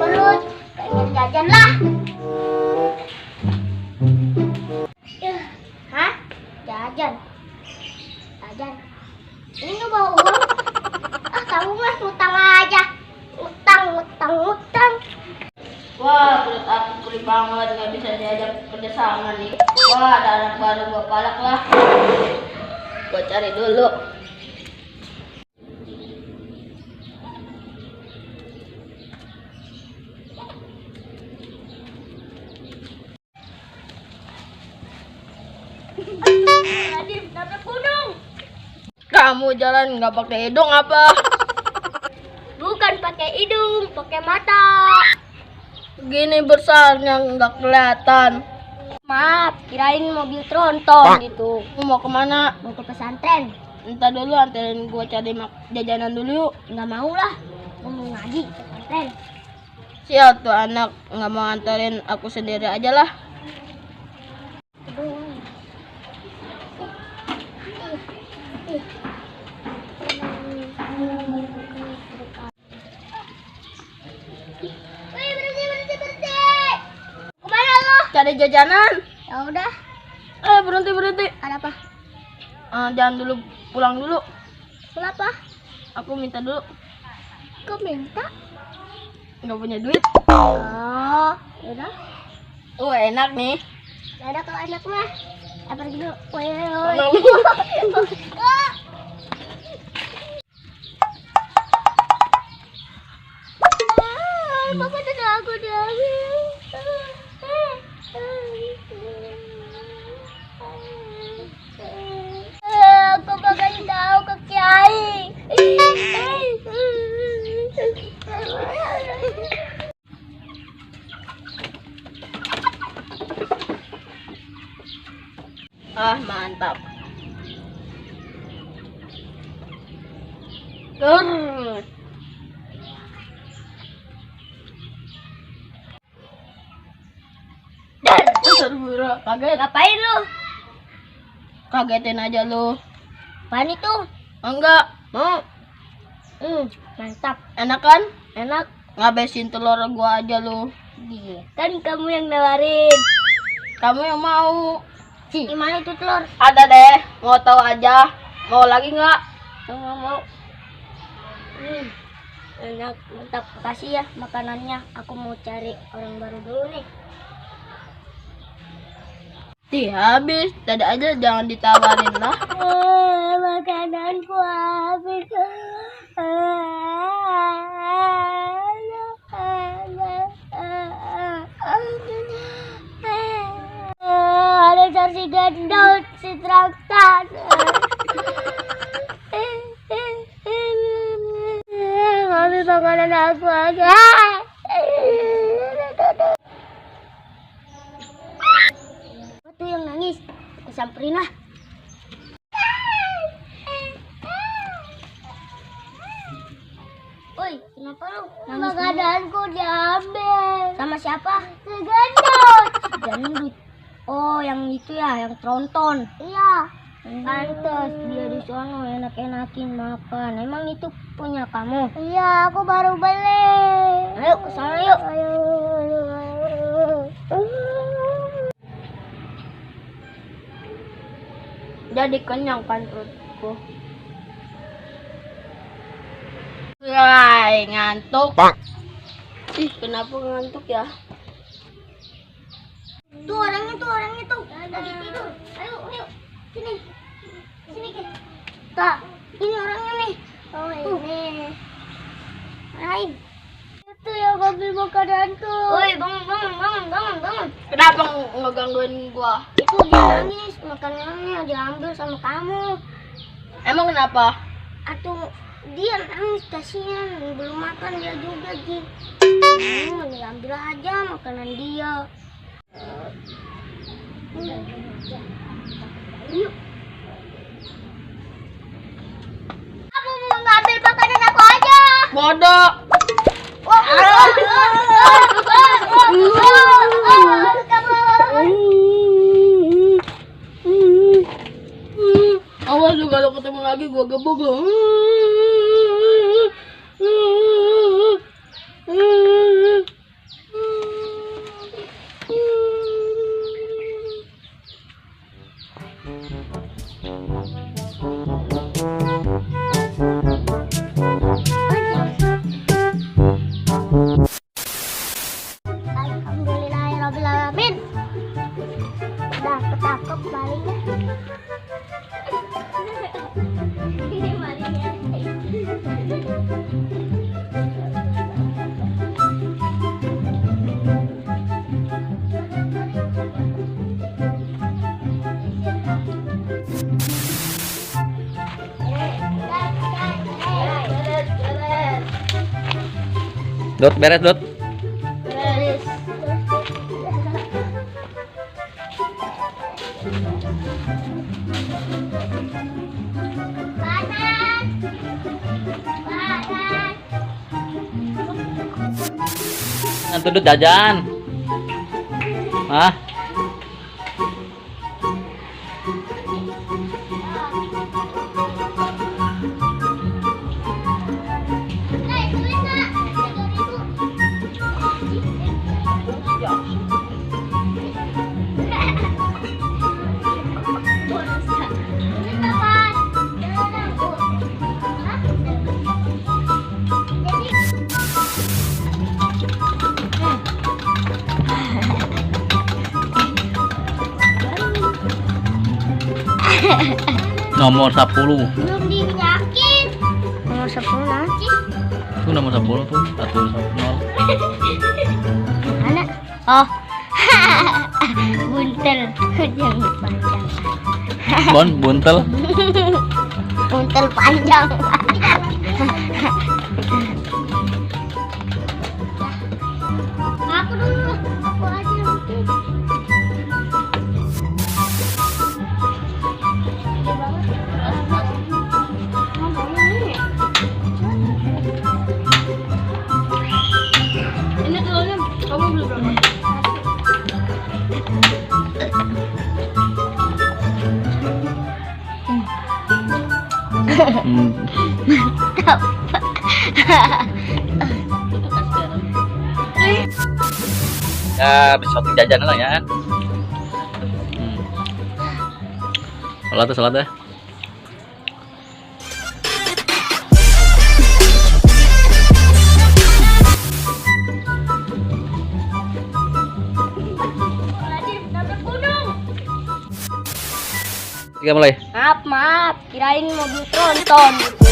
dulu, pengen jajan lah. Hah? Jajan? Jajan? Ini nggak bawa uang? Ah, kamu mah utang aja. Utang. Wah, perut aku perih banget, nggak bisa diajak kerjasama nih. Wah, ada anak baru gua palak lah. Gua cari dulu. Nadif, nabrak gunung. Kamu jalan nggak pakai hidung apa? Bukan pakai hidung, pakai mata. Gini besarnya nggak kelihatan. Maaf, kirain mobil tronton gitu. Mau kemana? Mau ke pesantren? Entar dulu, anterin gua cari jajanan dulu yuk. Nggak mau lah, mau ngaji ke pesantren. Sial tuh anak, nggak mau anterin, aku sendiri aja lah. Berhenti. Kemana lo? Cari jajanan. Ya udah, Berhenti. ada apa? Jangan dulu, pulang dulu. Kenapa? Aku minta dulu. Kau minta? Nggak punya duit. Oh, udah. Enak nih. Ya udah kalau enak mah. Pergi dulu. Woi. Papa tidak aku diambil. Aku bakal tahu ke Kiai. Mantap. Kaget ngapain lu? Kagetin aja lu. Apaan itu? Enggak. Mau. Mantap. Enak kan? Enak. Ngabesin telur gua aja lu. Iya. Kan kamu yang nawarin. Kamu yang mau. Gimana itu telur? Ada deh. Mau tahu aja. Mau lagi nggak? Nggak mau. Enak. Mantap. Makasih ya makanannya. Aku mau cari orang baru dulu nih. Habis. Tadi aja jangan ditawarin lah. Makananku habis. Ada si gendut, si traktan. Habis makanan aku aja. Itu yang nangis, aku samperin lah. Woi, kenapa lu? Makananku diambil. Sama siapa? Si gendut. Gendut. Oh, yang itu ya, yang tronton. Iya. Pantes dia di sono enak-enakin makan. Emang itu punya kamu? Iya, aku baru beli. Ayo ke sana yuk. Ayo. Jadi kenyang kan perutku. Hai, ngantuk. Ih, kenapa ngantuk ya? Tuh orangnya tuh. Lagi tidur. Ayo. Sini. Kak, ini orangnya nih. Oh, ini. Lain. Itu yang ngambil makananku. Woi, bangun. Kenapa ngegangguin gua? Itu dia nangis, makanannya diambil sama kamu. Emang kenapa? Atau dia nangis kasihan, belum makan dia juga, Ji. Diambil aja makanan dia. Yuk. Kamu mau ngambil makanan aku aja. Bodoh. Awas lu kalau ketemu lagi gua gebuk lu. Dot, beres Dot. Beres. Panas. Panas. Nanti Dot jajan. Hah? Nomor 10. Belum dinyakin. Nomor 10 nanti. Tuh nomor 10 tuh. 1 0. Mana? Oh. Buntel. Jangan panjang. Buntel. Buntel panjang. Aku dulu. Aku aja mungkin. Ini telurnya kamu beli berapa? Ya, bisa shopping jajan lah ya. Salat deh. Tiga mulai. Maaf, kirain mobil tronton.